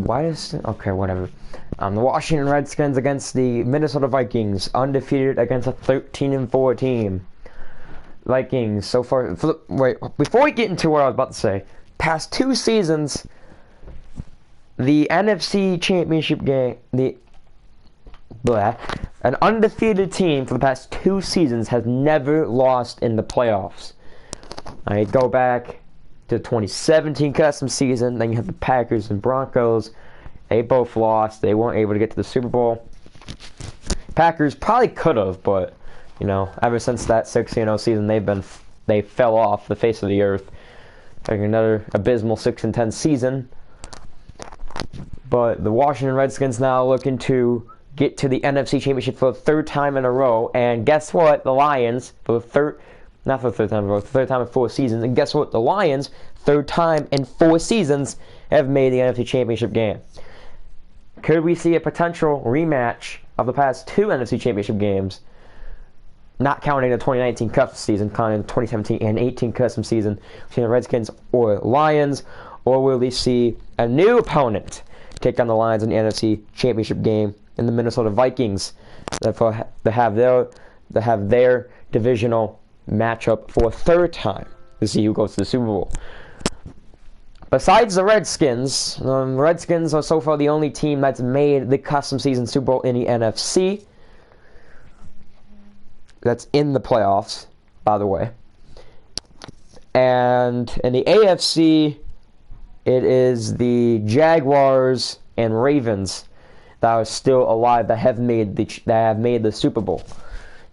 why is it? Okay, whatever. The Washington Redskins against the Minnesota Vikings, undefeated against a 13-4 team. Vikings so far. Wait, before we get into what I was about to say, past 2 seasons, the NFC Championship game, an undefeated team for the past 2 seasons has never lost in the playoffs. I go back to the 2017 custom season. Then you have the Packers and Broncos. They both lost. They weren't able to get to the Super Bowl. Packers probably could have, but you know, ever since that 6-0 season, they fell off the face of the earth. Having another abysmal 6-10 season. But the Washington Redskins now looking to get to the NFC Championship for the 3rd time in a row. And guess what? The Lions, for the third time in a row, the 3rd time in 4 seasons. And guess what? The Lions, 3rd time in 4 seasons, have made the NFC Championship game. Could we see a potential rematch of the past 2 NFC Championship games? Not counting the 2019 custom season, counting the 2017 and 18 custom season, between the Redskins or Lions, or will we see a new opponent take on the Lions in the NFC Championship game in the Minnesota Vikings to have their divisional matchup for a 3rd time to see who goes to the Super Bowl? Besides the Redskins, the Redskins are so far the only team that's made the custom season Super Bowl in the NFC. That's in the playoffs, by the way. And in the AFC, it is the Jaguars and Ravens that are still alive that have made the Super Bowl.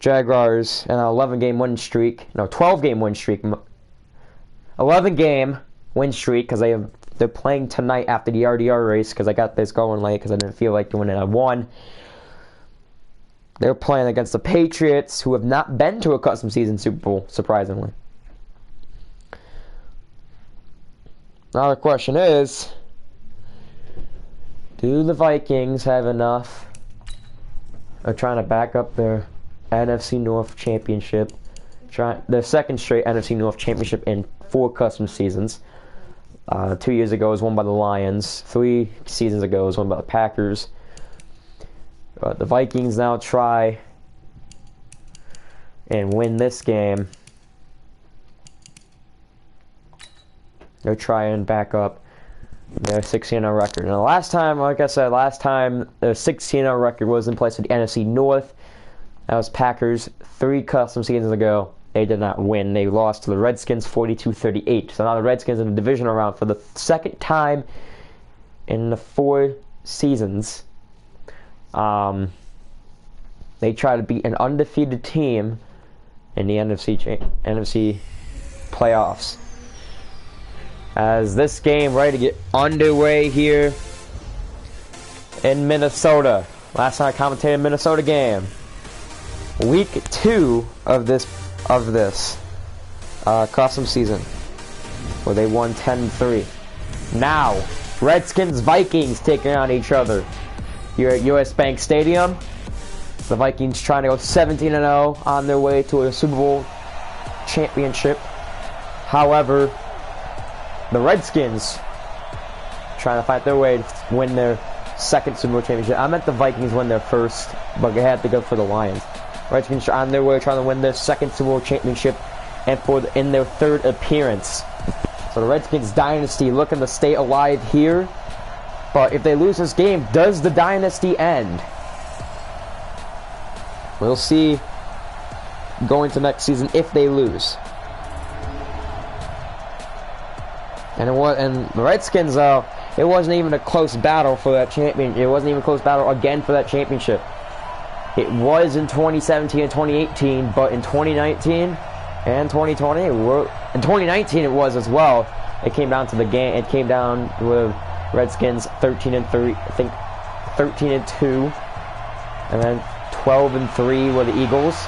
Jaguars in an 11-game win streak, 12-game win streak, 11-game win streak because they're playing tonight after the RDR race because I got this going late because I didn't feel like doing it at 1. They're playing against the Patriots, who have not been to a custom season Super Bowl, surprisingly. Now the question is, do the Vikings have enough? They're trying to back up their NFC North Championship, their 2nd straight NFC North Championship in 4 custom seasons. 2 years ago it was won by the Lions. 3 seasons ago it was won by the Packers. But the Vikings now try and win this game. They're trying back up their 16-0 record. And the last time, like I said, the 16-0 record was in place for the NFC North. That was Packers 3 custom seasons ago. They did not win. They lost to the Redskins 42-38. So now the Redskins in the divisional round for the 2nd time in the 4 seasons. They try to beat an undefeated team in the NFC playoffs. As this game ready to get underway here in Minnesota. Last time I commentated a Minnesota game. Week 2 of this custom season, where they won 10-3. Now, Redskins Vikings taking on each other here at US Bank Stadium. The Vikings trying to go 17-0 on their way to a Super Bowl championship. However, the Redskins trying to fight their way to win their 2nd Super Bowl championship. I meant the Vikings win their 1st, but they had to go for the Lions. Redskins are on their way trying to win their 2nd Super Bowl championship and in their 3rd appearance. So the Redskins dynasty looking to stay alive here. But if they lose this game, does the dynasty end? We'll see going to next season if they lose. And the Redskins, though, it wasn't even a close battle for that championship. It wasn't even a close battle again for that championship. It was in 2017 and 2018, but in 2019 and 2020, in 2019 it was as well. It came down to the game. It came down with Redskins 13-3, I think 13-2, and then 12-3 were the Eagles.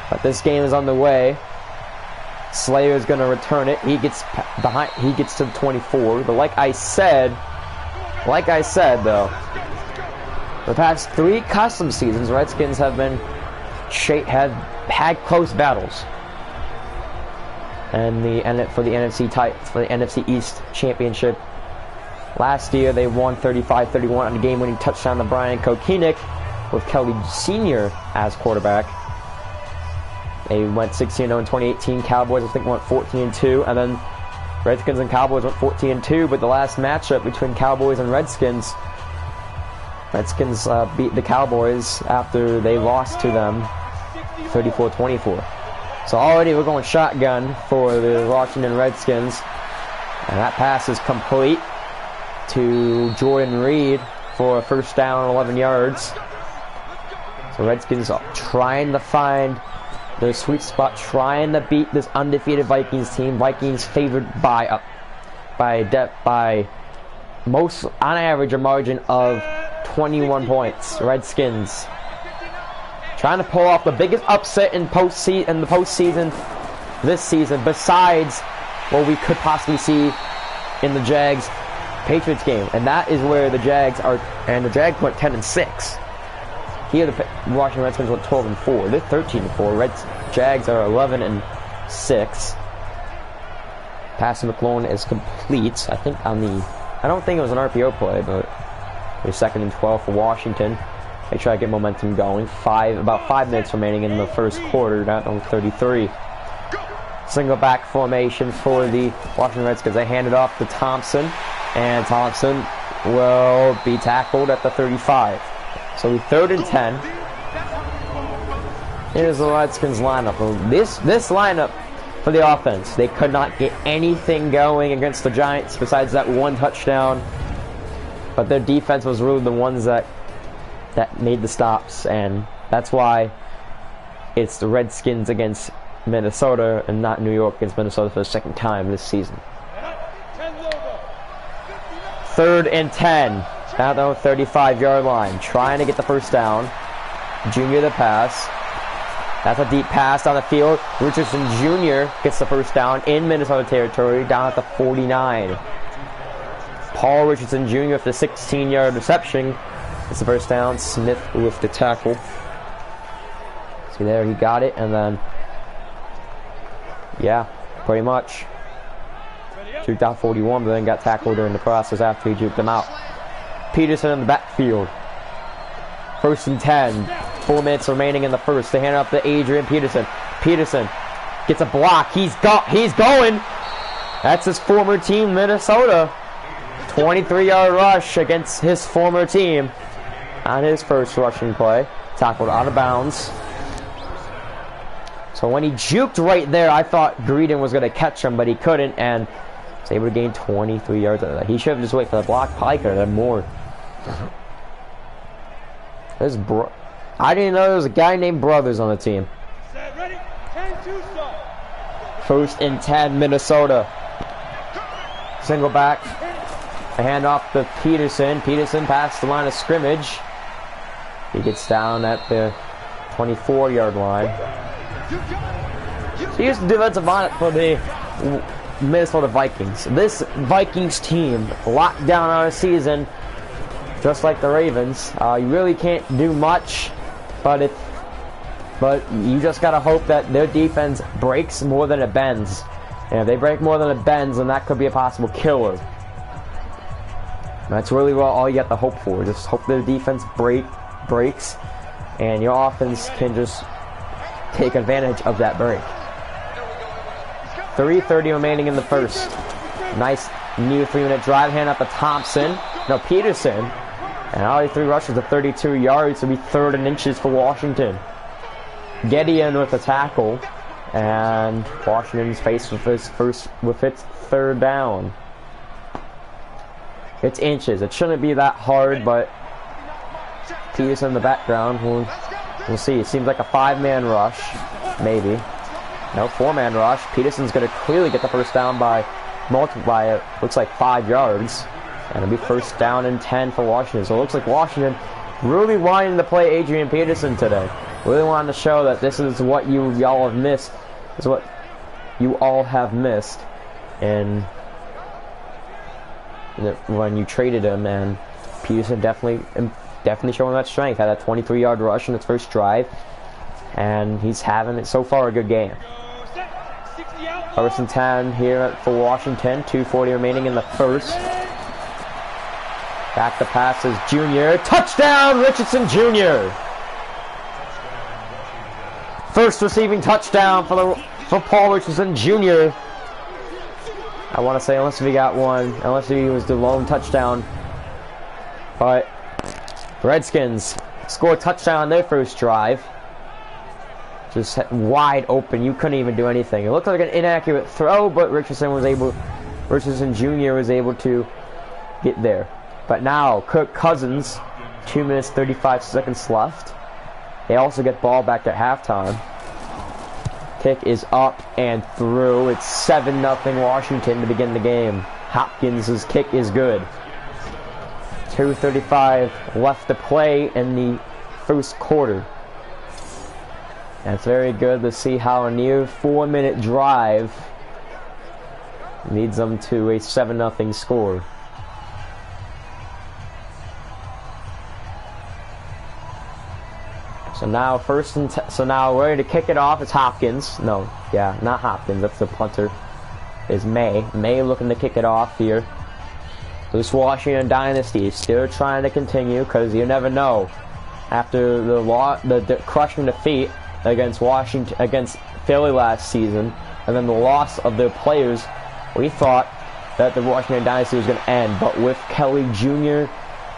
But this game is on the way. Slayer is going to return it. He gets behind. He gets to the 24. But like I said though, the past 3 custom seasons, Redskins have had close battles. And for the NFC East Championship, Last year, they won 35-31 on a game-winning touchdown to Brian Kokenik with Kelly Sr. as quarterback. They went 16-0 in 2018. Cowboys, I think, went 14-2. And then Redskins and Cowboys went 14-2. But the last matchup between Cowboys and Redskins beat the Cowboys after they lost to them 34-24. So already we're going shotgun for the Washington Redskins. And that pass is complete to Jordan Reed for a first down, 11 yards. So Redskins are trying to find their sweet spot, trying to beat this undefeated Vikings team. Vikings favored by most, on average, a margin of 21 points. Redskins trying to pull off the biggest upset in the postseason this season, besides what we could possibly see in the Jags-Patriots game, and that is where the Jags are. And the Jags went 10-6. Here, the Washington Redskins went 12-4. They're 13-4. Jags are 11-6. Pass to McClone is complete. I think I don't think it was an RPO play, but it was 2nd and 12 for Washington. They try to get momentum going. About 5 minutes remaining in the first quarter, down to 33. Single back formation for the Washington Redskins. They hand it off to Thompson, and Thompson will be tackled at the 35. So 3rd and 10. Here's the Redskins lineup. This lineup for the offense, they could not get anything going against the Giants besides that one touchdown. But their defense was really the ones that made the stops, and that's why it's the Redskins against Minnesota and not New York against Minnesota for the 2nd time this season. 3rd and 10. Now the 35-yard line. Trying to get the first down. Junior the pass. That's a deep pass down the field. Richardson Jr. gets the first down in Minnesota territory, down at the 49. Paul Richardson Jr. with the 16-yard reception. It's the first down. Smith with the tackle. See there, he got it, and then, yeah, pretty much juked out 41, but then got tackled during the process after he juked him out. Peterson in the backfield. 1st and 10. 4 minutes remaining in the first. They hand it up to Adrian Peterson. Peterson gets a block. He's going. That's his former team, Minnesota. 23-yard rush against his former team on his first rushing play. Tackled out of bounds. So when he juked right there, I thought Greedon was going to catch him, but he couldn't, and was able to gain 23 yards out of that. He should have just waited for the block. Probably could have done more. I didn't know there was a guy named Brothers on the team. 1st and 10, Minnesota. Single back. A hand off to Peterson. Peterson past the line of scrimmage. He gets down at the 24-yard line. So here's the defensive line for the Minnesota Vikings. This Vikings team locked down our season, just like the Ravens. You really can't do much, but you just gotta hope that their defense breaks more than it bends. And if they break more than it bends, then that could be a possible killer. That's really all you have to hope for. Just hope their defense breaks, and your offense can just take advantage of that break. 3:30 remaining in the first. Nice new 3-minute drive. Hand up to Thompson. No, Peterson. And all 3 rushes of 32 yards to be 3rd and inches for Washington. Gideon with a tackle. And Washington's faced with its 3rd down. It's inches. It shouldn't be that hard, but Peterson in the background. We'll see. It seems like a 5-man rush. Maybe. No, 4-man rush. Peterson's going to clearly get the first down by it looks like 5 yards. And it'll be 1st down and 10 for Washington. So it looks like Washington really wanting to play Adrian Peterson today. Really wanting to show that this is what y'all have missed. This is what you all have missed. And when you traded him, and Peterson definitely showing that strength. Had that 23-yard rush in its first drive, and he's having it so far a good game. 1st and 10 here for Washington. 2:40 remaining in the first. Back to passes, Jr. Touchdown, Richardson Jr. First receiving touchdown for Paul Richardson Jr. I want to say unless we got one, unless he was the lone touchdown. But Redskins score a touchdown on their first drive. Just wide open. You couldn't even do anything. It looked like an inaccurate throw, but Richardson Jr. was able to get there. But now Kirk Cousins, 2 minutes 35 seconds left. They also get ball back at halftime. Kick is up and through. It's 7-0 Washington to begin the game. Hopkins' kick is good. 2:35 left to play in the first quarter. And it's very good to see how a near 4-minute drive leads them to a 7-0 score. So now so now ready to kick it off is Hopkins. No, yeah, not Hopkins. That's the punter. Is May. May looking to kick it off here. This Washington dynasty is still trying to continue because you never know. After the crushing defeat against Philly last season, and then the loss of their players, we thought that the Washington dynasty was going to end. But with Kelly Jr.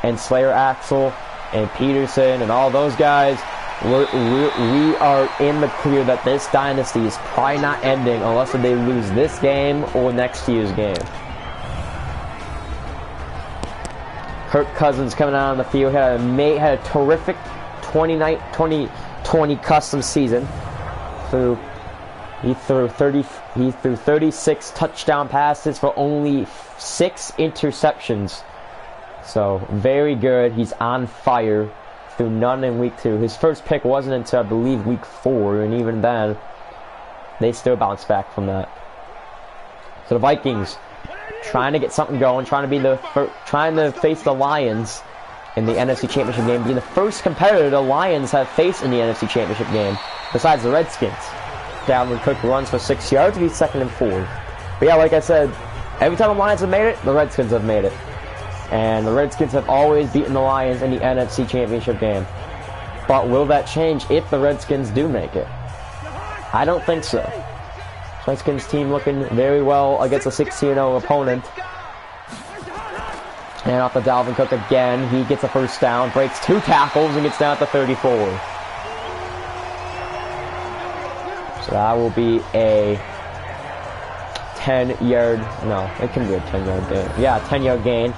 and Slayer Axel and Peterson and all those guys, we are in the clear that this dynasty is probably not ending unless they lose this game or next year's game. Kirk Cousins coming out on the field had a terrific 2020 custom season. He threw 36 touchdown passes for only 6 interceptions. So very good. He's on fire. Threw none in week 2. His first pick wasn't until I believe week 4, and even then, they still bounced back from that. So the Vikings trying to get something going, trying to face the Lions in the NFC Championship game, being the first competitor the Lions have faced in the NFC Championship game, besides the Redskins. Dalvin Cook runs for 6 yards, he's 2nd and 4. But yeah, like I said, every time the Lions have made it, the Redskins have made it. And the Redskins have always beaten the Lions in the NFC Championship game. But will that change if the Redskins do make it? I don't think so. Redskins team looking very well against a 16-0 opponent. And off the Dalvin Cook again. He gets a first down, breaks 2 tackles, and gets down at the 34. So that will be a 10-yard, no, it can be a 10-yard gain. Yeah, a 10-yard gain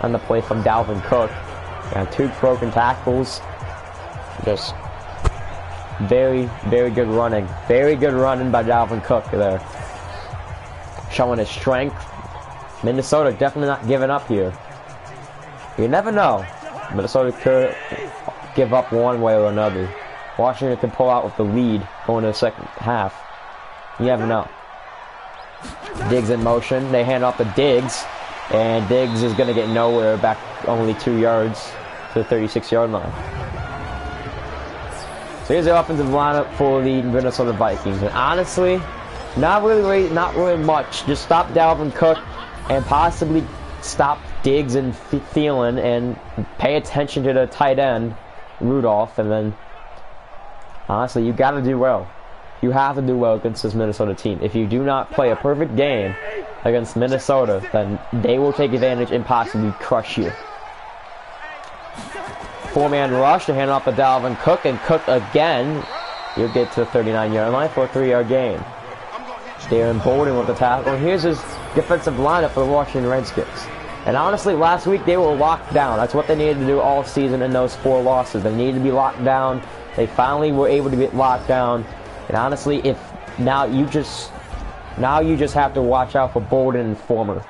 on the play from Dalvin Cook. And 2 broken tackles. Just very, very good running. Very good running by Dalvin Cook there. Showing his strength. Minnesota definitely not giving up here. You never know. Minnesota could give up one way or another. Washington can pull out with the lead going to the second half. You never know. Diggs in motion. They hand off to Diggs. And Diggs is going to get nowhere, back only 2 yards to the 36-yard line. So here's the offensive lineup for the Minnesota Vikings. And honestly, not really much. Just stop Dalvin Cook and possibly stop Diggs and Thielen and pay attention to the tight end, Rudolph. And then, honestly, you got to do well. You have to do well against this Minnesota team. If you do not play a perfect game against Minnesota, then they will take advantage and possibly crush you. 4-man rush to hand off to Dalvin Cook, and Cook again. You'll get to the 39-yard line for a 3-yard gain. Darren Bolden with the tackle. Here's his defensive lineup for the Washington Redskins. And honestly, last week they were locked down. That's what they needed to do all season in those 4 losses. They needed to be locked down. They finally were able to get locked down. And honestly, if now you just have to watch out for Bolden and Former.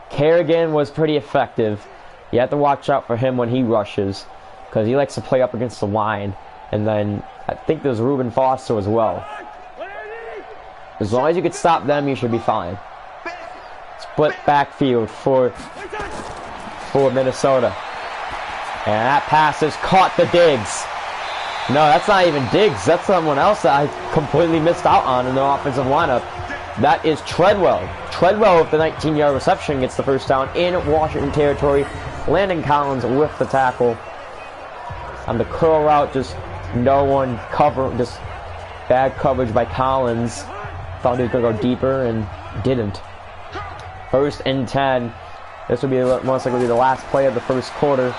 Kerrigan was pretty effective. You have to watch out for him when he rushes, because he likes to play up against the line. And then I think there's Reuben Foster as well. As long as you can stop them, you should be fine. Split backfield for Minnesota. And that pass is caught to Diggs. No, that's not even Diggs. That's someone else that I completely missed out on in the offensive lineup. That is Treadwell. Treadwell with the 19-yard reception gets the first down in Washington territory Landon Collins with the tackle. On the curl route, just no one cover, just bad coverage by Collins. Thought he was going to go deeper and didn't. 1st and 10. This will be most likely the last play of the first quarter.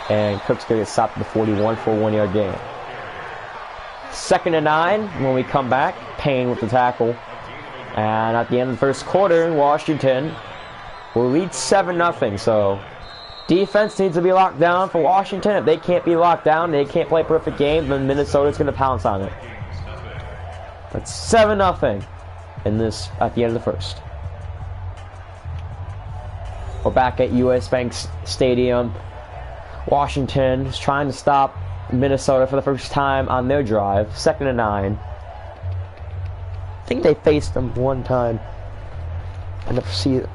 And Cook's going to get stopped at the 41 for a 1-yard gain. 2nd and 9 when we come back. Payne with the tackle. And at the end of the first quarter, Washington will lead 7-0. So defense needs to be locked down for Washington. If they can't be locked down, they can't play a perfect game, then Minnesota's going to pounce on it. That's 7-0 in this at the end of the first. We're back at US Bank Stadium. Washington is trying to stop Minnesota for the first time on their drive. 2nd and 9. I think they faced them one time in the season,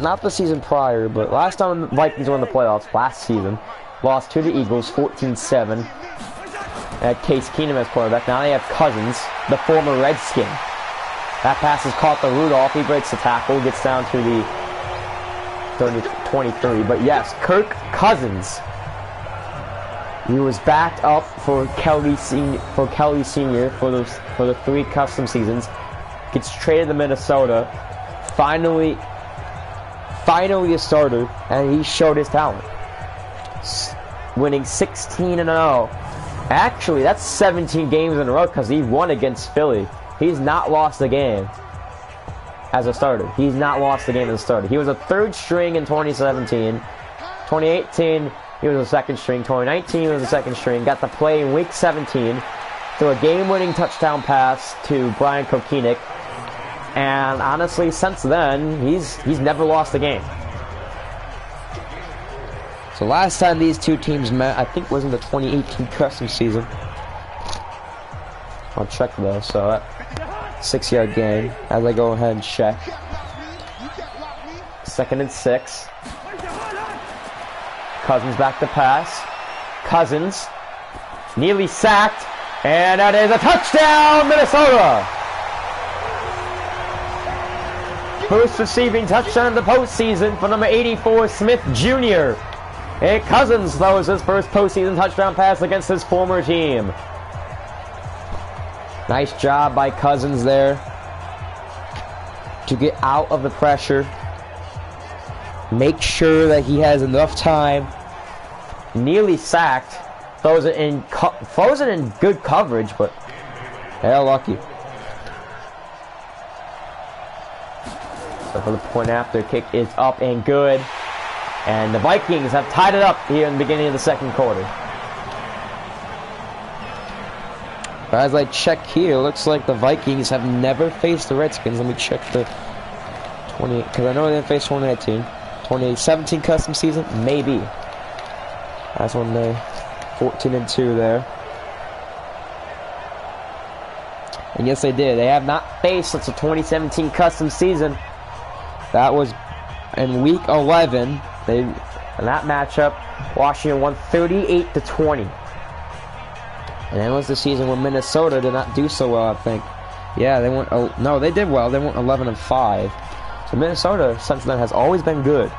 not the season prior, but last time the Vikings won the playoffs last season, lost to the Eagles 14-7. Had Case Keenum as quarterback. Now they have Cousins, the former Redskin. That pass is caught to Rudolph. He breaks the tackle, gets down to the 23. But yes, Kirk Cousins. He was backed up for Kelly Senior for the 3 custom seasons. Gets traded to Minnesota. Finally a starter, and he showed his talent. Winning 16-0. Actually, that's 17 games in a row because he won against Philly. He's not lost a game as a starter. He's not lost a game as a starter. He was a 3rd string in 2017. 2018, he was a 2nd string. 2019, he was a 2nd string. Got to play in Week 17 through a game-winning touchdown pass to Brian Kokenik. And honestly, since then, he's never lost a game. So last time these two teams met, I think was in the 2018 custom season. I'll check though, so that 6-yard gain as I go ahead and check. 2nd and 6. Cousins back to pass. Cousins nearly sacked, and that is a touchdown, Minnesota! First receiving touchdown of the postseason for number 84, Smith Jr. And Cousins throws his first postseason touchdown pass against his former team. Nice job by Cousins there to get out of the pressure. Make sure that he has enough time. Nearly sacked. Throws it in good coverage, but they're lucky. So for the point after, kick is up and good. And the Vikings have tied it up here in the beginning of the second quarter. But as I check here, it looks like the Vikings have never faced the Redskins. Let me check the 20, because I know they didn't face 2018. 2017 custom season, maybe. That's when they 14-2 there. And yes, they did. They have not faced since the 2017 custom season. That was in week 11. In that matchup, Washington won 38-20. And that was the season when Minnesota did not do so well, I think. Yeah, they went. Oh no, they did well. They went 11-5. So Minnesota since then has always been good.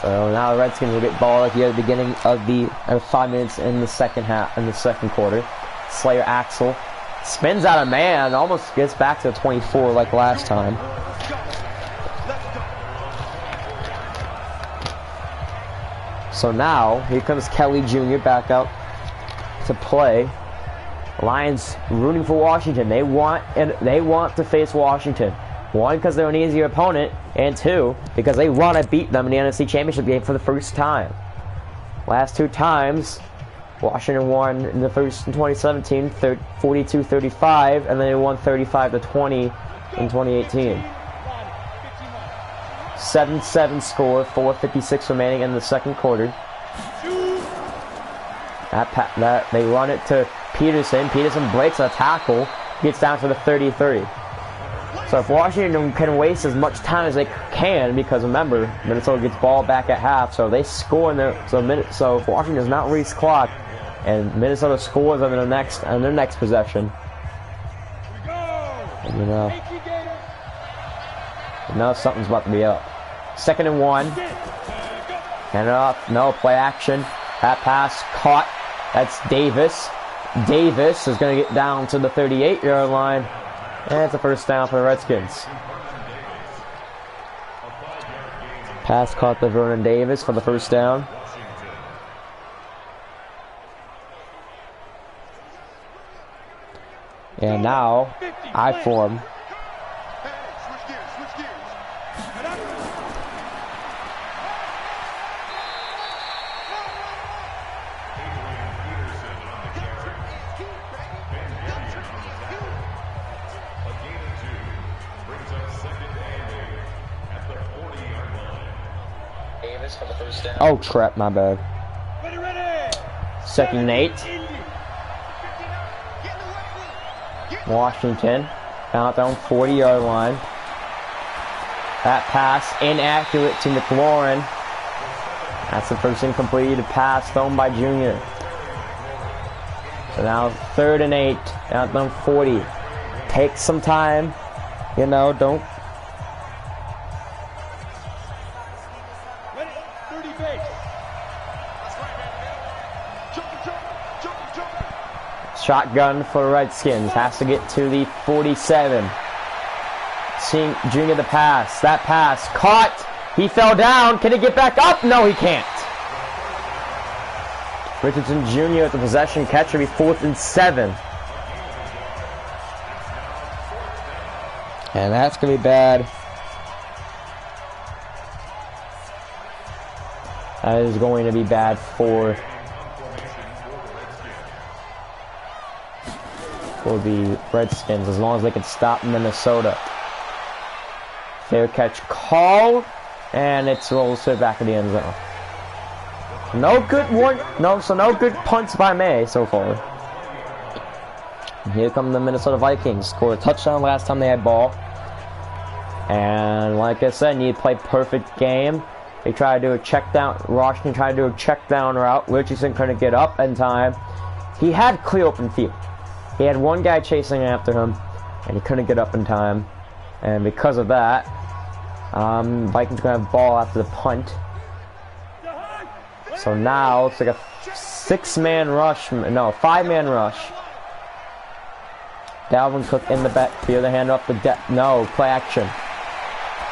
So now the Redskins will get ball here at the beginning of the 5 minutes in the second half, in the second quarter. Slayer Axel spins out a man, almost gets back to the 24 like last time. So now here comes Kelly Jr. back out to play. Lions rooting for Washington. They want to face Washington. 1, because they're an easier opponent, and 2, because they want to beat them in the NFC Championship game for the first time. Last 2 times, Washington won in the first in 2017, 42-35, and then they won 35-20 in 2018. 7-7 score, 4:56 remaining in the second quarter. That they run it to Peterson. Peterson breaks a tackle, gets down to the 33. So if Washington can waste as much time as they can, because remember, Minnesota gets ball back at half, so they score in their so if Washington does not reach clock, and Minnesota scores on their next possession. And, No, something's about to be up. 2nd and 1. Hand it off. No, play action. That pass caught. That's Davis. Davis is going to get down to the 38-yard line. And it's a first down for the Redskins. Pass caught by Vernon Davis for the first down. And now, I form. Oh crap, my bad. 2nd and 8. Washington, out down 40-yard line. That pass inaccurate to McLaurin. That's the first incomplete pass thrown by Junior. So now 3rd and 8, out down 40. Take some time, you know, don't. Shotgun for the Redskins. Has to get to the 47. Seeing Junior the pass. That pass. Caught. He fell down. Can he get back up? No, he can't. Richardson Jr. at the possession catch. Will be 4th and 7. And that's going to be bad. That is going to be bad for the Redskins, as long as they can stop Minnesota. Fair catch call, and it's rolls to the back of the end zone. No good no good punts by May so far. And here come the Minnesota Vikings. Scored a touchdown last time they had ball. And like I said, need to play perfect game. They try to do a check down. Washington tried to do a check down route. Richardson couldn't get up in time. He had clear open field. He had one guy chasing after him, and he couldn't get up in time. And because of that, Vikings gonna have ball after the punt. So now it's like a 5-man rush. Dalvin Cook in the backfield, the hand up the depth. No, play action.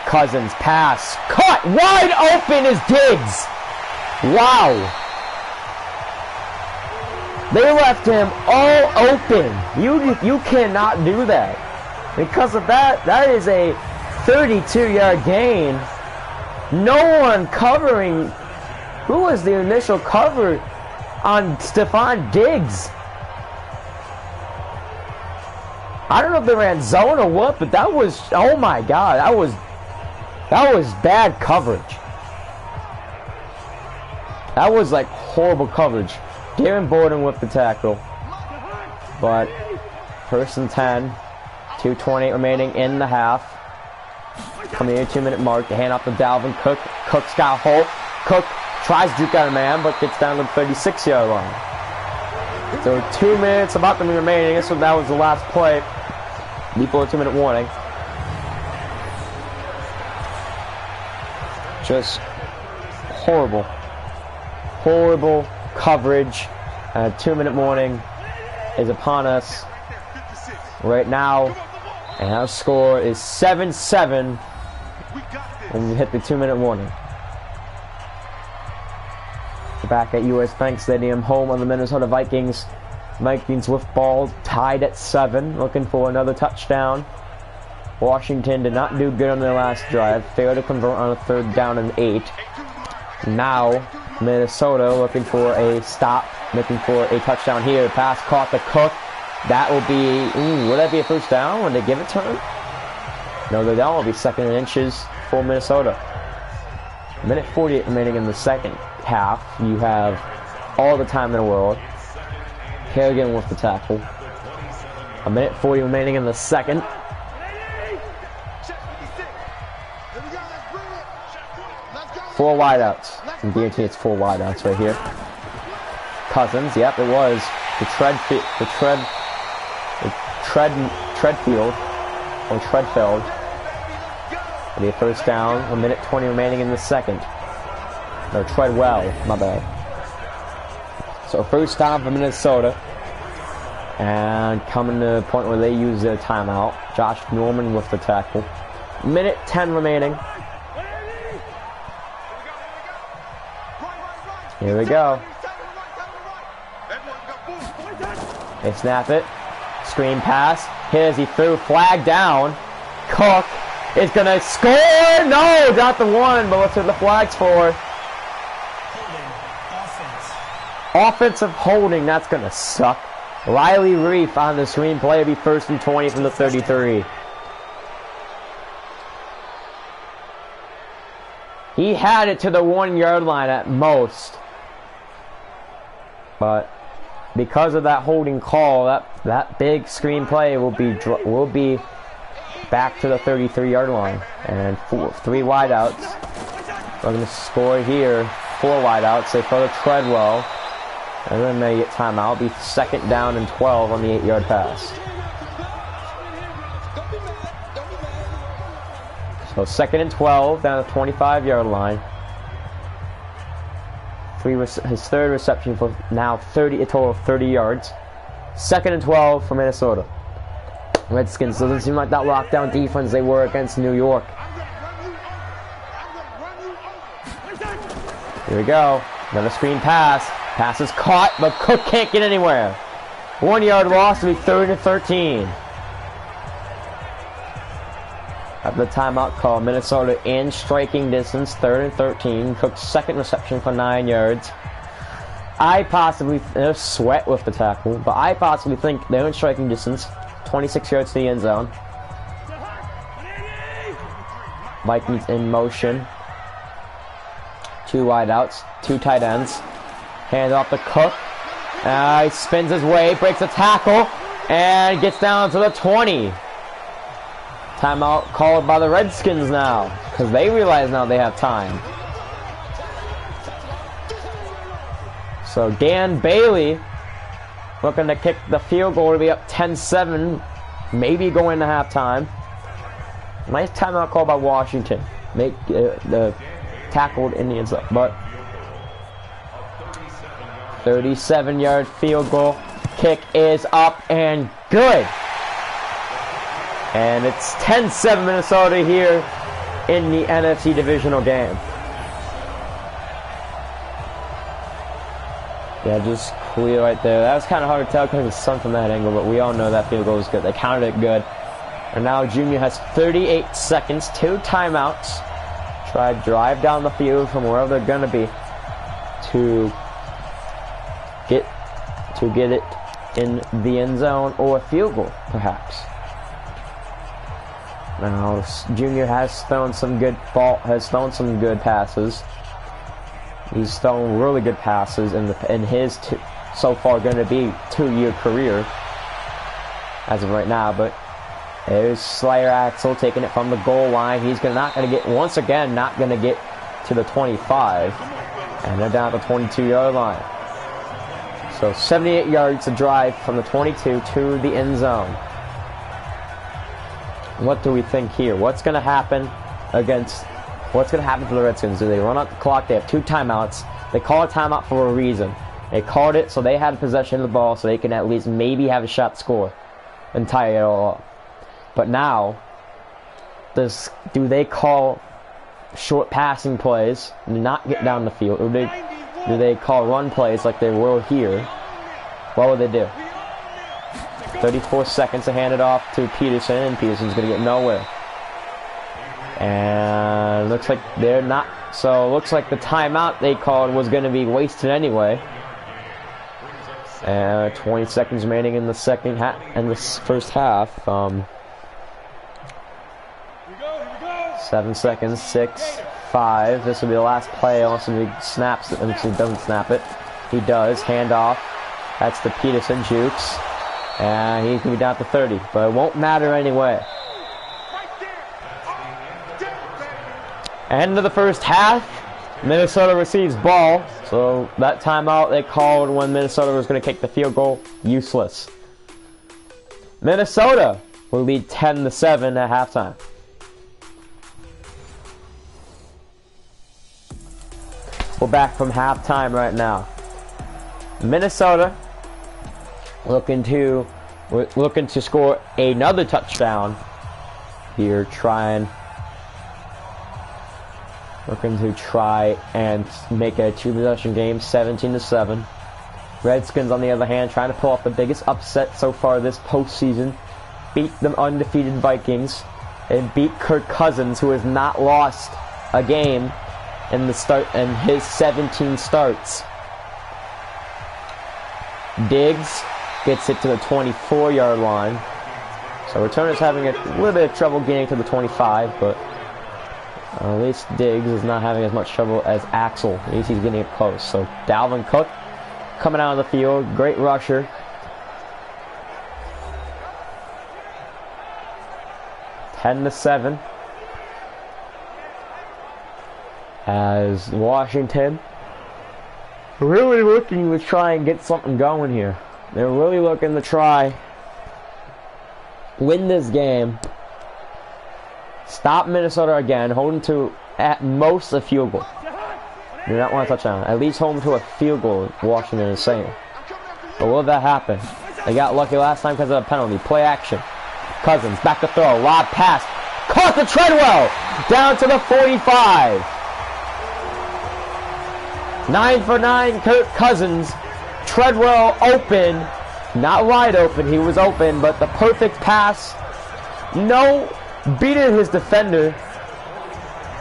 Cousins pass, caught, wide open is Diggs. Wow. They left him all open. You cannot do that. Because of that, that is a 32-yard gain. No one covering. Who was the initial cover on Stephon Diggs? I don't know if they ran zone or what, but that was, oh my God, that was bad coverage. That was like horrible coverage. Darren Borden with the tackle, but 1st and 10, 2:20 remaining in the half. Coming in 2-minute mark, the hand off to Dalvin Cook. Cook's got a hole. Cook tries to duke out a man, but gets down to the 36-yard line. So 2 minutes about to be remaining. So that was the last play before a 2-minute warning. Just horrible coverage. 2-minute warning is upon us right now, and our score is 7-7 when we hit the 2-minute warning. Back at US Bank Stadium, home of the Minnesota Vikings. Vikings with ball tied at 7, looking for another touchdown. Washington did not do good on their last drive, failed to convert on a 3rd down and 8. Now Minnesota looking for a stop, looking for a touchdown here. Pass caught to Cook. That will be, would that be a first down when they give it to him? No, the down will be 2nd and inches for Minnesota. 1:48 remaining in the second half. You have all the time in the world. Kerrigan with the tackle. 1:40 remaining in the second. Four wideouts. I can guarantee it's 4 wideouts right here. Cousins, yep, it was. The Treadfield, or Treadfeld. It'll be a first down. 1:20 remaining in the second. Or Treadwell, my bad. So first down for Minnesota. And coming to the point where they use their timeout. Josh Norman with the tackle. 1:10 remaining. Here we go. They snap it. Screen pass. Hit as he threw. Flag down. Cook is going to score. No, not the one, but what's what the flag's for? Offensive holding. That's going to suck. Riley Reef on the screen play will be 1st and 20 from the 33. He had it to the 1-yard line at most. But because of that holding call, that big screen play will be back to the 33-yard line. And 3 wideouts. We're going to score here. 4 wideouts. They throw to Treadwell. And then they get timeout. It'll be 2nd down and 12 on the 8-yard pass. So 2nd and 12 down the 25-yard line. His third reception for now a total of 30 yards. 2nd and 12 for Minnesota. Redskins doesn't seem like that lockdown defense they were against New York. Here we go. Another screen pass. Pass is caught, but Cook can't get anywhere. 1-yard loss will be 3rd and 13. After the timeout call, Minnesota in striking distance, 3rd and 13. Cook's 2nd reception for 9 yards. There's Sweat with the tackle, but I possibly think they're in striking distance, 26 yards to the end zone. Vikings in motion. 2 wideouts, 2 tight ends. Hand off to Cook. He spins his way, breaks a tackle, and gets down to the 20. Timeout called by the Redskins now, because they realize now they have time. So Dan Bailey looking to kick the field goal to be up 10-7, maybe go into halftime. Nice timeout call by Washington. Make the tackled Indians up, but 37-yard field goal. Kick is up and good. And it's 10-7 Minnesota here in the NFC divisional game. Yeah, just clear right there. That was kind of hard to tell because of the sun from that angle, but we all know that field goal was good. They counted it good. And now Junior has 38 seconds, 2 timeouts. Try to drive down the field from wherever they're going to be to get it in the end zone or a field goal, perhaps. Now, Junior has thrown some good passes. He's thrown really good passes in his so far going to be 2-year career as of right now. But there's Slayer Axel taking it from the goal line. He's not going to get to the 25, and they're down at the 22-yard line. So 78 yards to drive from the 22 to the end zone. What do we think here? What's going to happen for the Redskins? Do they run out the clock? They have 2 timeouts. They call a timeout for a reason. They called it so they had possession of the ball so they can at least maybe have a shot to score and tie it all up. But now, do they call short passing plays and not get down the field? Or do they call run plays like they will here? What would they do? 34 seconds to hand it off to Peterson, and Peterson's going to get nowhere. And looks like they're not. So it looks like the timeout they called was going to be wasted anyway. 20 seconds remaining in the first half. 7 seconds. 6, 5. This will be the last play unless he snaps it. Unless he doesn't snap it. He does. Hand off. That's the Peterson jukes. And he's going to be down to 30. But it won't matter anyway. End of the first half. Minnesota receives ball. So that timeout they called when Minnesota was going to kick the field goal, useless. Minnesota will lead 10-7 at halftime. We're back from halftime right now. Minnesota looking to score another touchdown here, looking to try and make a two-possession game, 17-7. Redskins, on the other hand, trying to pull off the biggest upset so far this postseason. Beat the undefeated Vikings and beat Kirk Cousins, who has not lost a game in his 17 starts. Diggs gets it to the 24-yard line. So returner's having a little bit of trouble getting to the 25, but at least Diggs is not having as much trouble as Axel. At least he's getting it close. So Dalvin Cook coming out of the field, great rusher. Ten to 7. As Washington really looking to try and get something going here. They're really looking to try win this game, stop Minnesota again, hold them to at most a field goal. Do not want to touch on. At least hold them to a field goal, Washington is saying. But will that happen? They got lucky last time because of a penalty. Play action. Cousins back to throw. Lob pass. Caught the Treadwell. Down to the 45. 9 for 9, Kirk Cousins. Treadwell open. Not wide open. He was open, but the perfect pass. No, beating his defender.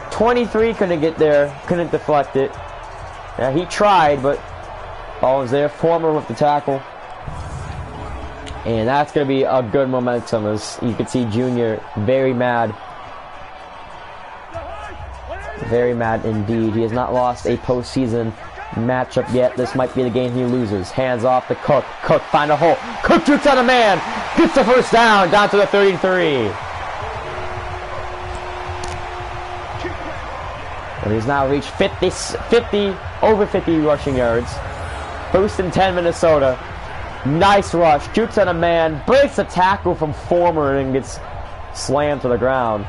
23 couldn't get there. Couldn't deflect it. Yeah, he tried, but ball was there. Former with the tackle. And that's going to be a good momentum, as you can see Junior very mad. Very mad indeed. He has not lost a postseason matchup yet. This might be the game he loses. Hands off to Cook. Cook find a hole. Cook shoots on a man. Gets the first down to the 33. And he's now reached over 50 rushing yards. First and 10 Minnesota. Nice rush. Shoots on a man. Breaks a tackle from Former and gets slammed to the ground.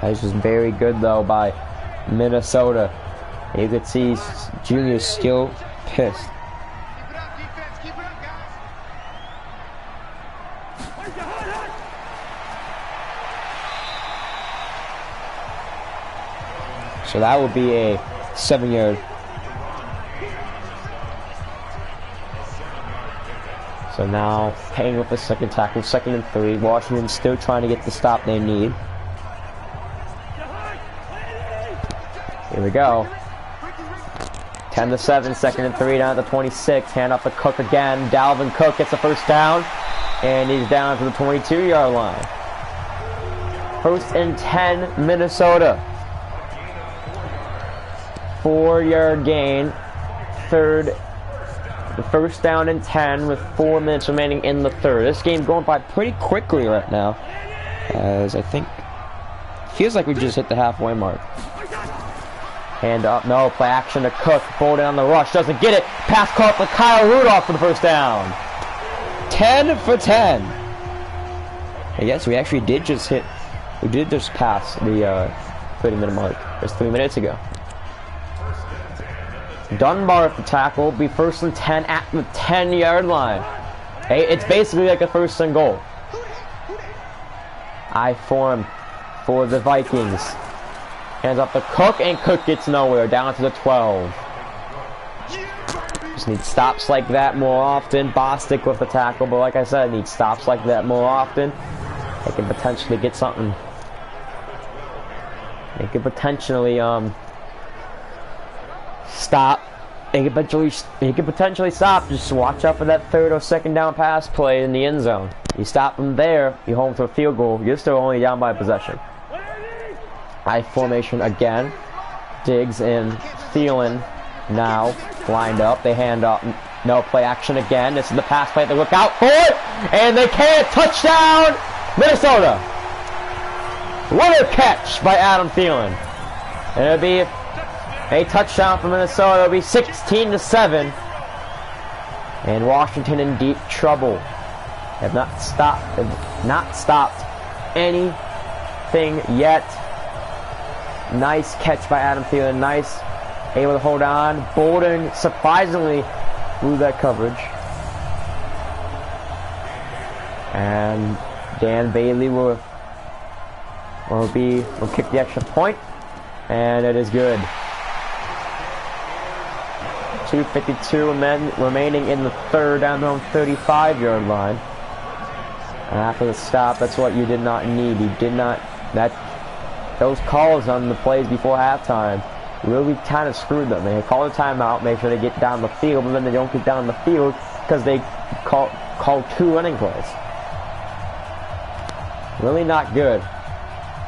That's just very good though by Minnesota. You could see Junior's still pissed. So that would be a 7-yard. So now paying with the second tackle, 2nd and 3. Washington still trying to get the stop they need. Here we go. 10 to 7, 2nd and 3 down at the 26. Hand off to Cook again. Dalvin Cook gets the first down, and he's down to the 22-yard line. 1st and 10 Minnesota. 4-yard gain. The first down and 10 with 4 minutes remaining in the third. This game's going by pretty quickly right now, as I think feels like we just hit the halfway mark. Hand up, no, play action to Cook. Bolden on the rush, doesn't get it. Pass caught for Kyle Rudolph for the first down. 10 for 10. I guess we actually did just pass the 30-minute mark. Just 3 minutes ago. Dunbar at the tackle, be 1st and 10 at the 10-yard line. Hey, it's basically like a 1st and goal. I form for the Vikings. Hands up to Cook, and Cook gets nowhere. Down to the 12. Just need stops like that more often. Bostic with the tackle, but like I said, need stops like that more often. They can potentially get something. They could potentially stop. They could potentially stop. Just watch out for that 3rd or 2nd down pass play in the end zone. You stop them there, you hold them to a field goal. You're still only down by possession. I formation again. Diggs and Thielen now lined up. They hand up. No, play action again. This is the pass play. They look out for it, and they can't. Touchdown, Minnesota! What a catch by Adam Thielen. And it'll be a touchdown for Minnesota. It'll be 16 to 7. And Washington in deep trouble. Have not stopped anything yet. Nice catch by Adam Thielen. Nice. Able to hold on. Bolden surprisingly blew that coverage. And Dan Bailey will kick the extra point. And it is good. 2:52 remaining in the third, down the 35-yard line. And after the stop, that's what you did not need. You did not. Those calls on the plays before halftime really kind of screwed them. They call a timeout, make sure they get down the field, but then they don't get down the field because they call 2 running plays. Really not good.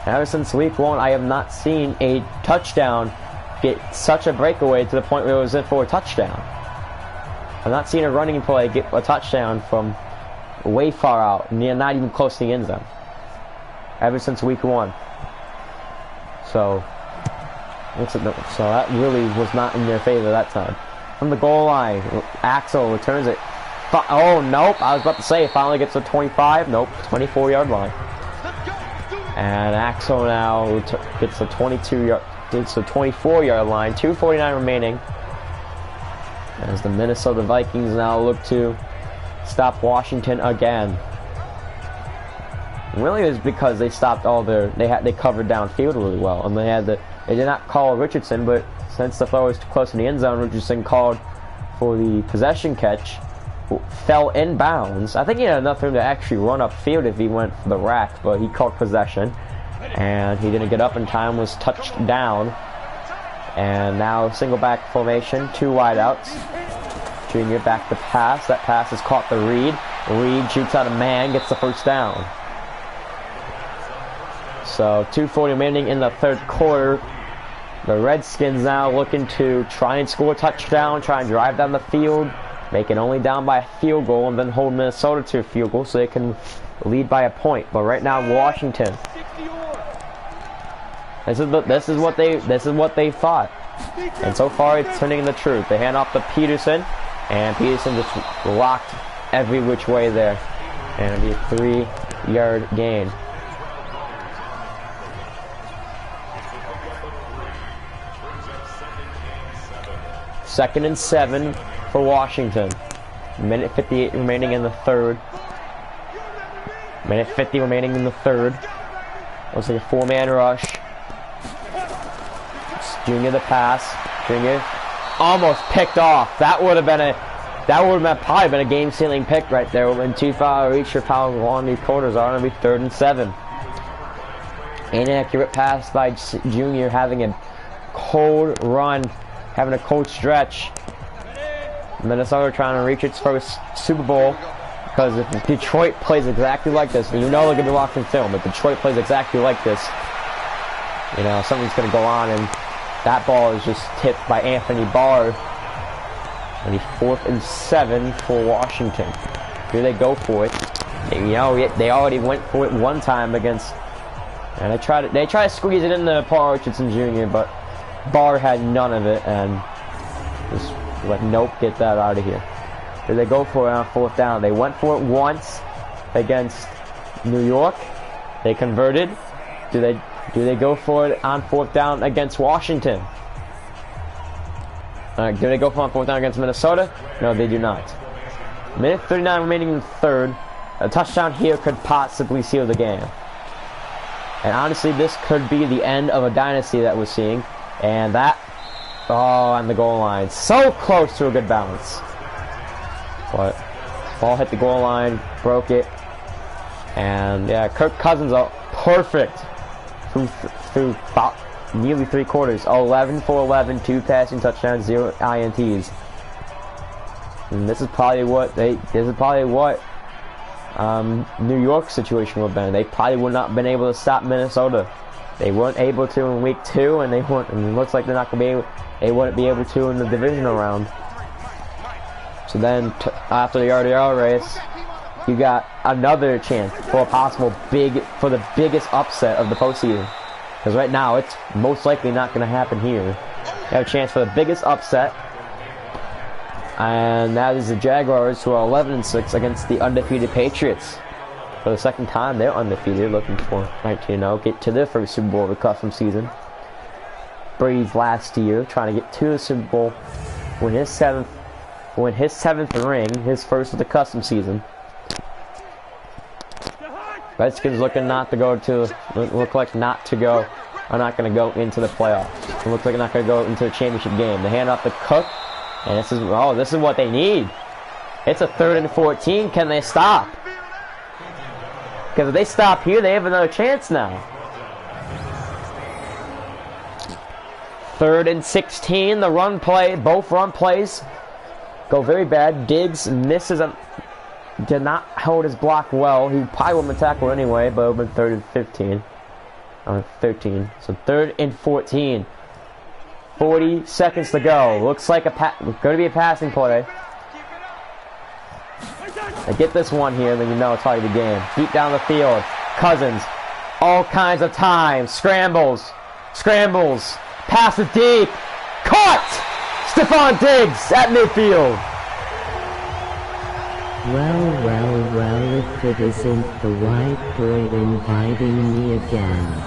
Ever since week 1, I have not seen a touchdown get such a breakaway to the point where it was in for a touchdown. I've not seen a running play get a touchdown from way far out, not even close to the end zone. Ever since week 1. So that really was not in their favor that time. From the goal line, Axel returns it. Oh, nope. I was about to say, it finally gets to 25. Nope, 24-yard line. And Axel now gets the 24-yard line. 2:49 remaining. As the Minnesota Vikings now look to stop Washington again. Really, it was because they stopped all their. They covered downfield really well, and they did not call Richardson, but since the throw was too close in the end zone, Richardson called for the possession catch. Fell inbounds. I think he had enough room to actually run upfield if he went for the rack, but he called possession, and he didn't get up in time. Was touched down, and now single back formation, 2 wideouts. Junior back to pass. That pass is caught to Reed. Reed shoots out a man, gets the first down. So 2:40 remaining in the third quarter. The Redskins now looking to try and score a touchdown, try and drive down the field, make it only down by a field goal, and then hold Minnesota to a field goal so they can lead by a point. But right now, Washington. This is what they thought, and so far it's turning the truth. They hand off to Peterson, and Peterson just locked every which way there, and it'll be a 3-yard gain. Second and 7 for Washington. Minute 58 remaining in the third. Minute 50 remaining in the third. Looks like a 4-man rush. Junior the pass. Junior almost picked off. That would have probably been a game-sealing pick right there. When too far reach for how long these quarters are. It'll be 3rd and 7. Inaccurate pass by Junior, having a cold run. Having a cold stretch. Minnesota trying to reach its first Super Bowl, because if Detroit plays exactly like this, and you know they're going to be watching film, if Detroit plays exactly like this, you know, something's going to go on, and that ball is just tipped by Anthony Barr. And the 4th and 7 for Washington. Here they go for it. And, you know, they already went for it one time against, and they try to squeeze it into Paul Richardson Jr., but Barr had none of it, and just let nope, get that out of here. Here they go for it on 4th down. They went for it once against New York. They converted. Do they go for it on 4th down against Washington? Do they go for it on 4th down against Minnesota? No, they do not. Minute 39 remaining in the third. A touchdown here could possibly seal the game. And honestly, this could be the end of a dynasty that we're seeing. And that, on the goal line. So close to a good bounce. But ball hit the goal line, broke it. And yeah, Kirk Cousins are perfect through about nearly 3 quarters. 11 for 11, 2 passing touchdowns, 0 INTs. And this is probably what New York's situation would have been. They probably would not have been able to stop Minnesota. They weren't able to in week 2, and it looks like they're not going to be able. They wouldn't be able to in the divisional round. So then, after the RDR race, you got another chance for a possible for the biggest upset of the postseason. Because right now, it's most likely not going to happen here. You have a chance for the biggest upset, and that is the Jaguars, who are 11-6 against the undefeated Patriots. For the second time, they're undefeated, looking for 19-0, get to their first Super Bowl of the custom season. Brady's last year, trying to get to the Super Bowl, win his seventh ring, his first of the custom season. Redskins looking not to go to, look like not to go, are not going to go into the playoffs. It looks like they're not going to go into the championship game. They hand off to Cook, and this is what they need. It's a 3rd and 14. Can they stop? Because if they stop here, they have another chance now. 3rd and 16. The run play, both run plays go very bad. Diggs misses did not hold his block well. He probably would have been tackled anyway, but it would have been 3rd and 15. 13. So 3rd and 14. 40 seconds to go. Looks like going to be a passing play. They get this one here, then you know it's probably the game. Deep down the field. Cousins. All kinds of time. Scrambles. Passes deep. Caught! Stephon Diggs at midfield. Well, if it isn't the white boy inviting me again.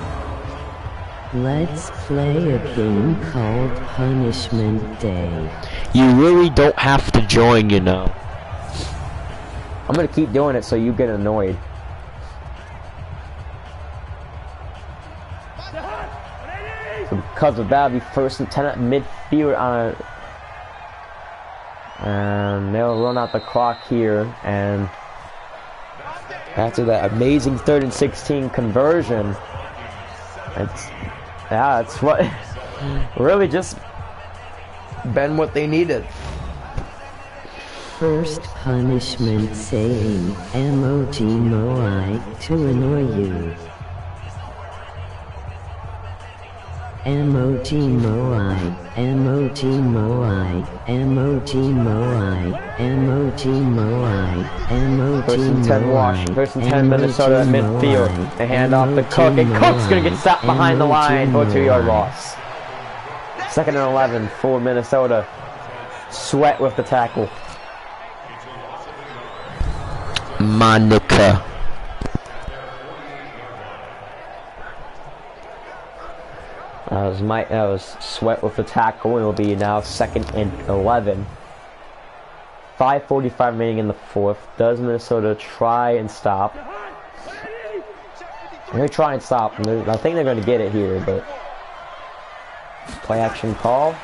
Let's play a game called Punishment Day. You really don't have to join, you know. I'm gonna keep doing it so you get annoyed. So because of that, it'll be 1st and 10 at midfield on it. And they'll run out the clock here, and after that amazing 3rd and 16 conversion, it's what really just been what they needed. First punishment saying emoji moai to annoy you. Emoji moai, emoji moai, emoji moai, emoji moai, emoji moai. 1st and 10 Washington, 1st and 10 Minnesota at midfield. They hand off to Cook, and Cook's gonna get stopped behind the line for a 2-yard loss. 2nd and 11 for Minnesota. Sweat with the tackle. Monica. That was Sweat with the tackle. It will be now 2nd and 11. 5:45 remaining in the 4th. Does Minnesota try and stop? They're going to try and stop. I think they're going to get it here, but play action call.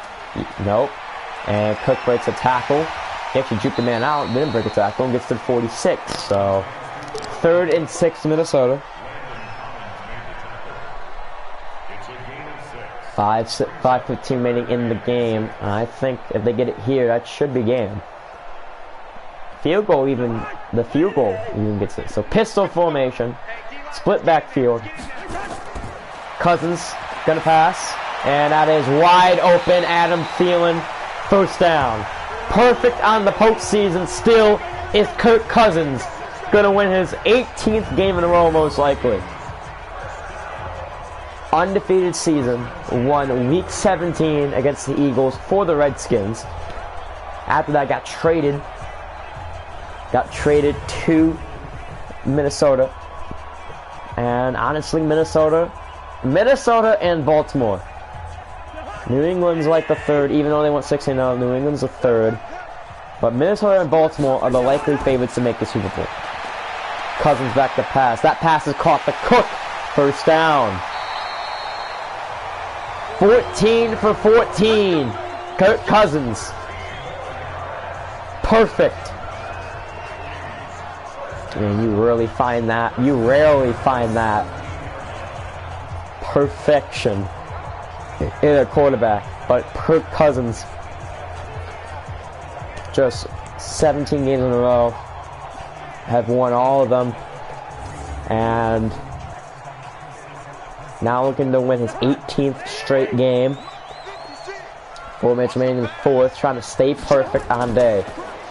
Nope. And Cook breaks a tackle. He actually juked the man out, didn't break a tackle, and gets to 46. So 3rd and 6 Minnesota. 5:15 remaining in the game. And I think if they get it here, that should be game. The field goal even gets it. So pistol formation, split backfield. Cousins gonna pass, and that is wide open. Adam Thielen, 1st down. Perfect on the postseason. Still is Kirk Cousins gonna win his 18th game in a row, most likely. Undefeated season, won week 17 against the Eagles for the Redskins. After that, got traded to Minnesota. And honestly, Minnesota and Baltimore. New England's like the 3rd, even though they went 6-0. New England's the 3rd. But Minnesota and Baltimore are the likely favorites to make the Super Bowl. Cousins back to pass. That pass is caught to Cook. 1st down. 14 for 14. Kirk Cousins. Perfect. And you rarely find that. Perfection in a quarterback. But Kirk Cousins, just 17 games in a row, have won all of them. And now looking to win his 18th straight game. 4 minutes remaining in the 4th, trying to stay perfect on day.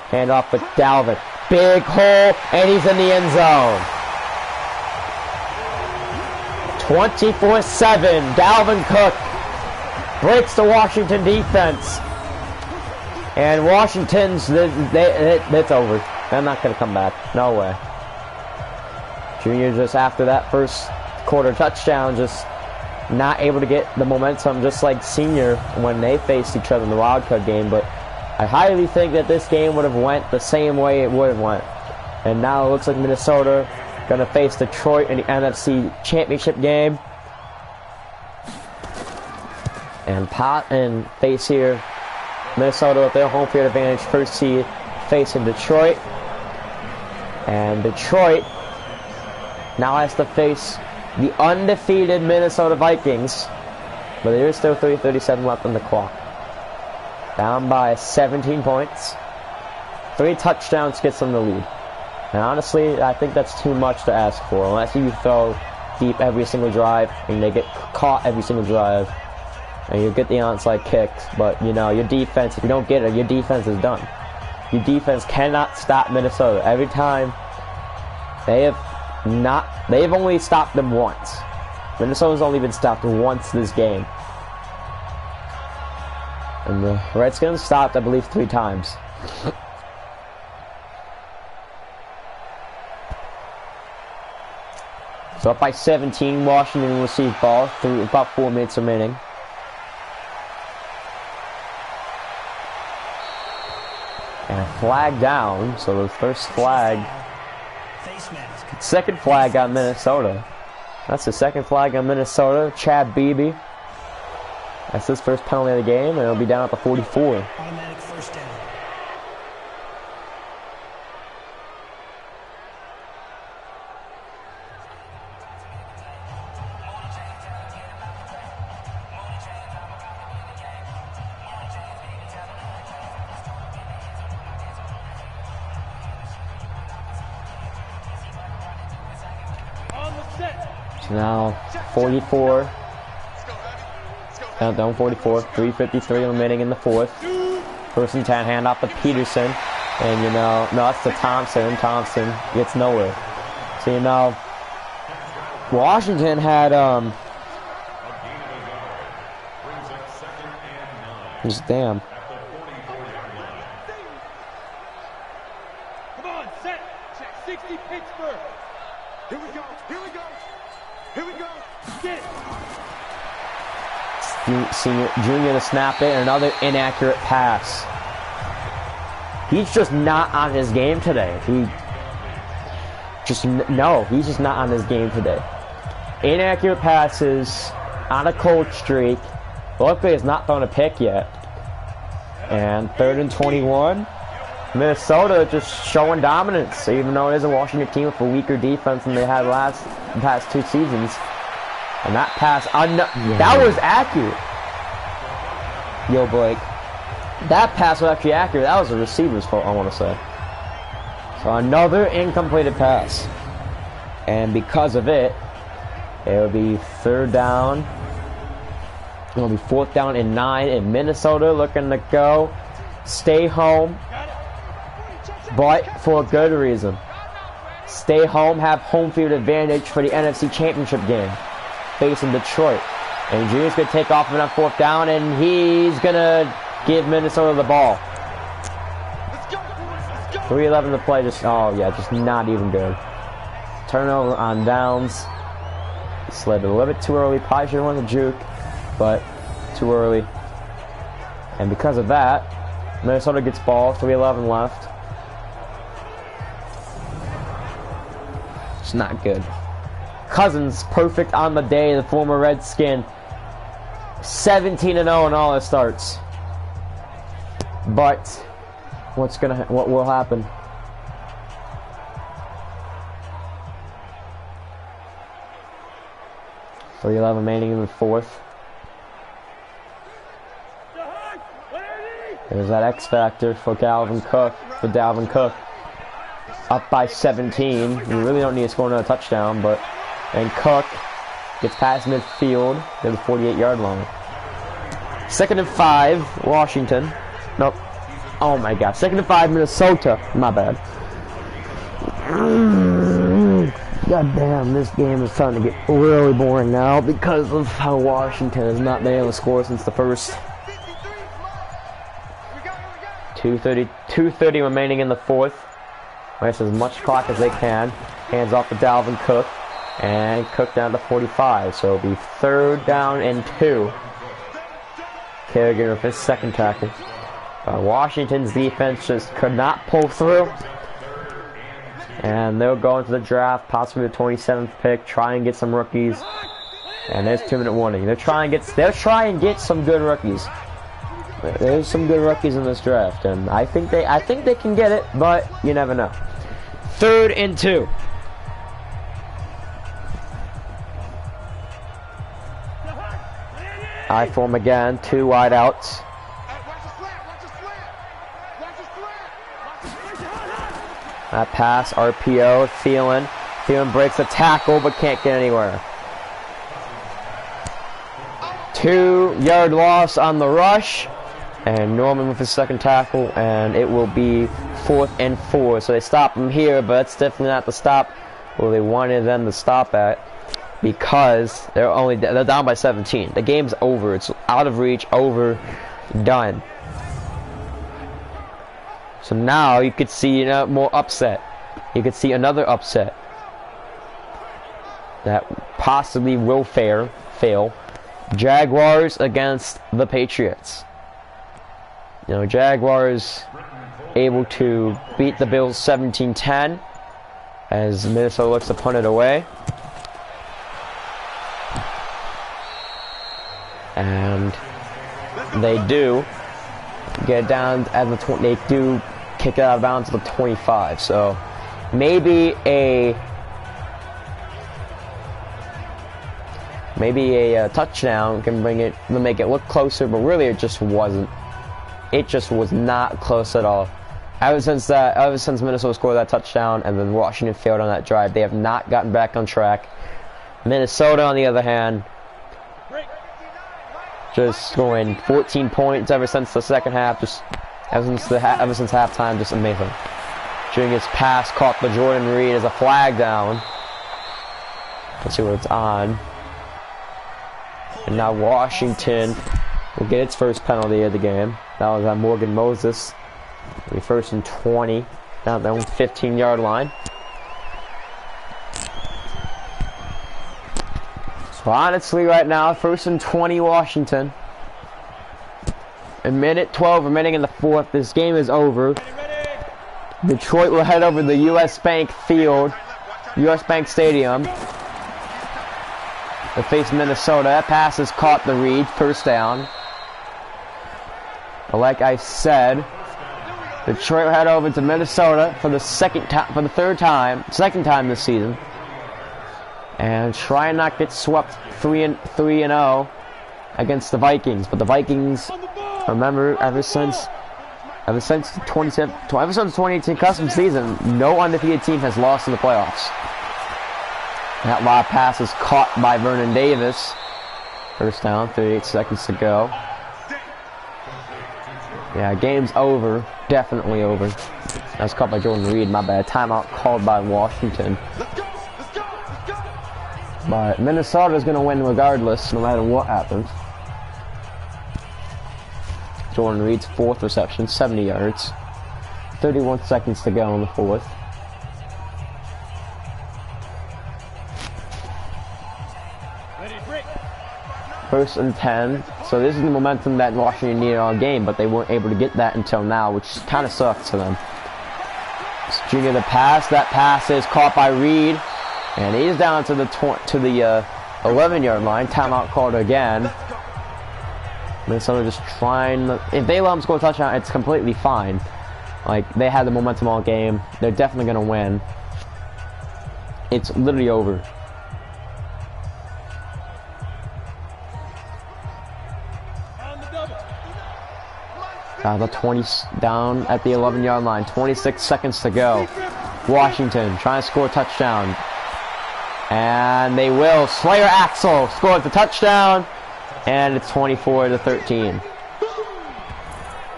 Hand off to Dalvin. Big hole, and he's in the end zone. 24-7, Dalvin Cook breaks the Washington defense. And Washington's, it's over. They're not going to come back. No way. Junior just after that first quarter touchdown, just not able to get the momentum just like Senior when they faced each other in the wildcard game, but I highly think that this game would have went the same way it would have went. And now it looks like Minnesota gonna face Detroit in the NFC Championship game. And face here Minnesota with their home field advantage, first seed facing Detroit. And Detroit now has to face the undefeated Minnesota Vikings, but there is still 3:37 left on the clock. Down by 17 points. 3 touchdowns gets them the lead. And honestly, I think that's too much to ask for, unless you throw deep every single drive and they get caught every single drive and you get the onside kicks. But you know, your defense, if you don't get it, your defense is done. Your defense cannot stop Minnesota. Every time they've only stopped them once. Minnesota's only been stopped once this game. And the Redskins stopped, I believe, 3 times. So up by 17, Washington will receive ball through about 4 minutes remaining. And a flag down, so the first flag, second flag on Minnesota. That's the second flag on Minnesota. Chad Beebe. That's his first penalty of the game, and it'll be down at the 44. Automatic first down. So now 44. Countdown 44. 3:53 remaining in the fourth. First and 10, hand off to Peterson. And you know, no, that's to Thompson. Thompson gets nowhere. So you know, Washington had just damn. Come on, set. Check 60 Pittsburgh. Here we go. Here we go. Here we go. Get it. Junior to snap it, and another inaccurate pass. He's just not on his game today. He's just not on his game today. Inaccurate passes, on a cold streak. Luckily, he's not thrown a pick yet. And 3rd and 21. Minnesota just showing dominance, even though it is a Washington team with a weaker defense than they had the past 2 seasons. And that pass, that was accurate. Yo, Blake. That pass was actually accurate. That was a receiver's fault, I want to say. So another incompleted pass. And because of it, it'll be 3rd down. It'll be 4th down and 9. And Minnesota looking to go. Stay home. But for a good reason. Stay home, have home field advantage for the NFC Championship game. Facing Detroit. And Junior's going to take off on 4th down, and he's going to give Minnesota the ball. 3:11 to play, just not even good. Turnover on downs. Slid a little bit too early, probably should have won the juke, but too early. And because of that, Minnesota gets ball, 3:11 left. It's not good. Cousins, perfect on the day, the former Redskin. 17-0 in all his starts. But what will happen? .311 remaining in the fourth. There's that X factor for Dalvin Cook. Up by 17. You really don't need to score another touchdown, but and Cook gets past midfield to the 48-yard line. 2nd and 5, Washington. Nope. Oh my God. 2nd and 5, Minnesota. My bad. God damn, this game is starting to get really boring now because of how Washington has not been able to score since the first. 2:30 remaining in the fourth. Waste as much clock as they can. Hands off to Dalvin Cook. And Cook down to 45, so it'll be 3rd down and 2. Kerrigan with his second tackle. Washington's defense just could not pull through. And they'll go into the draft, possibly the 27th pick, try and get some rookies. And there's 2-minute warning. They'll try and get some good rookies. There's some good rookies in this draft, and I think they can get it, but you never know. 3rd and 2. I form again, 2 wide outs. That pass, RPO, Thielen. Thielen breaks the tackle, but can't get anywhere. 2-yard loss on the rush. And Norman with his second tackle, and it will be 4th and 4. So they stop him here, but that's definitely not the stop where they wanted them to stop at, because they're down by 17. The game's over. It's out of reach, over, done. So now you could see more upset. You could see another upset that possibly will fail. Jaguars against the Patriots. Jaguars able to beat the Bills 17-10 as Minnesota looks to punt it away. And they do get down at the 20. They do kick it out of bounds to the 25. So maybe a touchdown can make it look closer, but really it just wasn't. It just was not close at all. Ever since Minnesota scored that touchdown and then Washington failed on that drive, they have not gotten back on track. Minnesota, on the other hand, just scoring 14 points ever since the second half, just ever since halftime, just amazing. Junior's pass caught by Jordan Reed as a flag down. Let's see what it's on. And now Washington will get its first penalty of the game. That was on Morgan Moses. It'll be 1st and 20 down their own 15-yard line. So honestly, right now, 1st and 20 Washington. A minute 12 remaining in the 4th. This game is over. Detroit will head over to the US Bank Stadium. They face Minnesota. That pass is caught the Reed. 1st down. But like I said, Detroit will head over to Minnesota for the second time this season, and try and not get swept 3-0 against the Vikings. But the Vikings, remember, ever since the 2018 custom season, no undefeated team has lost in the playoffs. That lob pass is caught by Vernon Davis. 1st down, 38 seconds to go. Yeah, game's over. Definitely over. That was caught by Jordan Reed, my bad. Timeout called by Washington. But Minnesota's going to win regardless, no matter what happens. Jordan Reed's 4th reception, 70 yards. 31 seconds to go in the 4th. First and 10. So this is the momentum that Washington needed all game, but they weren't able to get that until now, which kind of sucks to them. It's Junior the pass. That pass is caught by Reed, and he's down to the 11-yard line. Timeout called again. Minnesota just trying. If they let them score a touchdown, it's completely fine. Like, they had the momentum all game. They're definitely going to win. It's literally over. The 20 down at the 11-yard line. 26 seconds to go. Washington trying to score a touchdown. And they will. Slayer Axel scores the touchdown. And it's 24-13.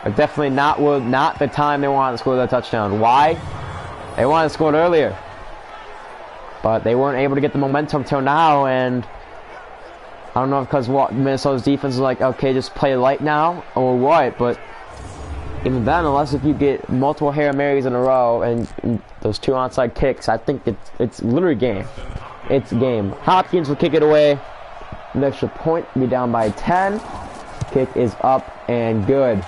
But definitely not the time they wanted to score that touchdown. Why? They wanted to score it earlier. But they weren't able to get the momentum till now, and I don't know if because Minnesota's defense is like, okay, just play light now, or what, but even then, unless if you get multiple Hail Marys in a row and those 2 onside kicks, I think it's literally game. it's game. Hopkins will kick it away. An extra point, be down by 10. Kick is up and good.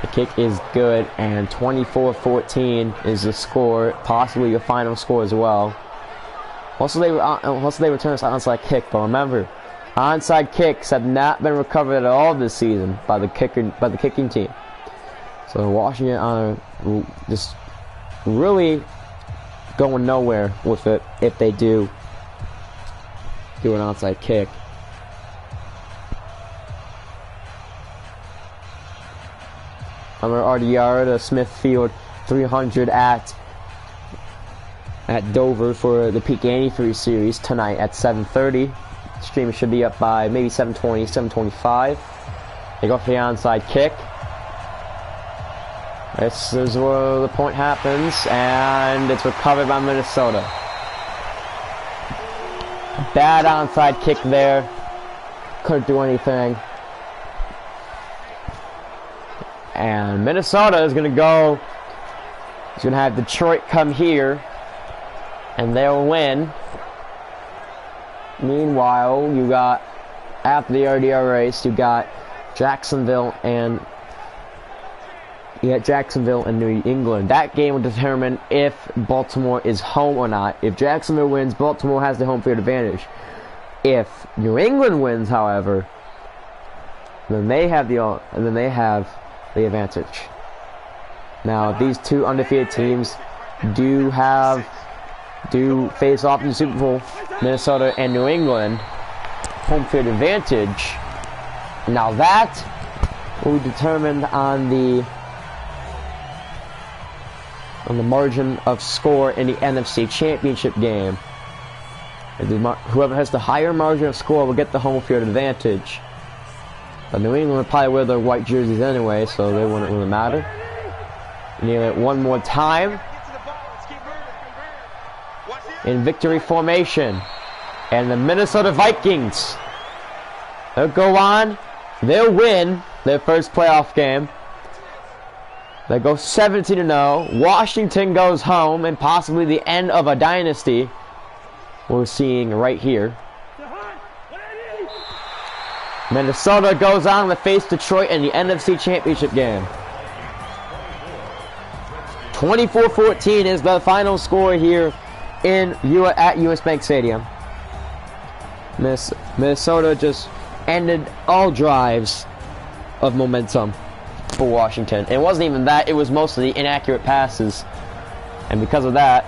The kick is good, and 24-14 is the score, possibly the final score as well. Also, they return this onside kick, but remember, onside kicks have not been recovered at all this season by the kicking team. So Washington just really going nowhere with it if they do an onside kick. Under RDR, the Smithfield 300 at Dover for the Peak Antifreeze series tonight at 7:30. Stream should be up by maybe 7:20, 7:25. They go for the onside kick. This is where the point happens, and it's recovered by Minnesota. Bad onside kick there. Couldn't do anything. And Minnesota is going to go. He's going to have Detroit come here, and they'll win. Meanwhile, you got, after the RDR race, you got Jacksonville and New England. That game will determine if Baltimore is home or not. If Jacksonville wins, Baltimore has the home field advantage. If New England wins, however, then they have the advantage. Now, these two undefeated teams do face off in the Super Bowl, Minnesota and New England, home field advantage. Now that will be determined on the margin of score in the NFC Championship game. Whoever has the higher margin of score will get the home field advantage. But New England would probably wear their white jerseys anyway, so they wouldn't really matter. Near it one more time. In victory formation. And the Minnesota Vikings, they'll go on. They'll win their first playoff game. They go 17-0. Washington goes home, and possibly the end of a dynasty we're seeing right here. Minnesota goes on to face Detroit in the NFC Championship game. 24-14 is the final score here at US Bank Stadium. Minnesota just ended all drives of momentum for Washington. It wasn't even that, it was mostly inaccurate passes. And because of that,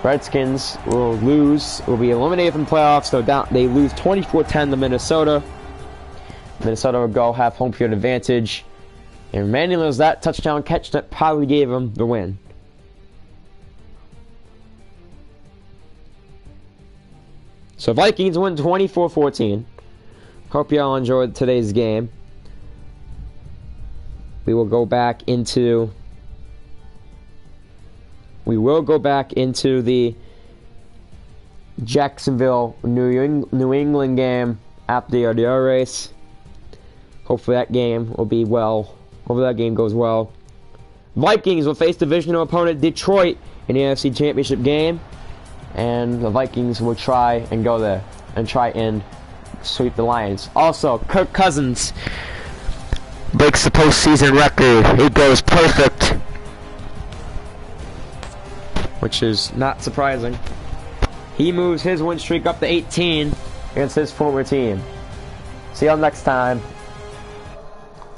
Redskins will be eliminated from playoffs. So they lose 24-10 to Minnesota. Minnesota will go have home field advantage. And Randy knows that touchdown catch that probably gave them the win. So Vikings win 24-14. Hope y'all enjoyed today's game. We will go back into the Jacksonville New England game after the RDR race. Hopefully that game will be well. Hopefully that game goes well. Vikings will face divisional opponent Detroit in the NFC Championship game, and the Vikings will try and go there and try and sweep the Lions. Also, Kirk Cousins breaks the postseason record. It goes perfect, which is not surprising. He moves his win streak up to 18 against his former team. See y'all next time.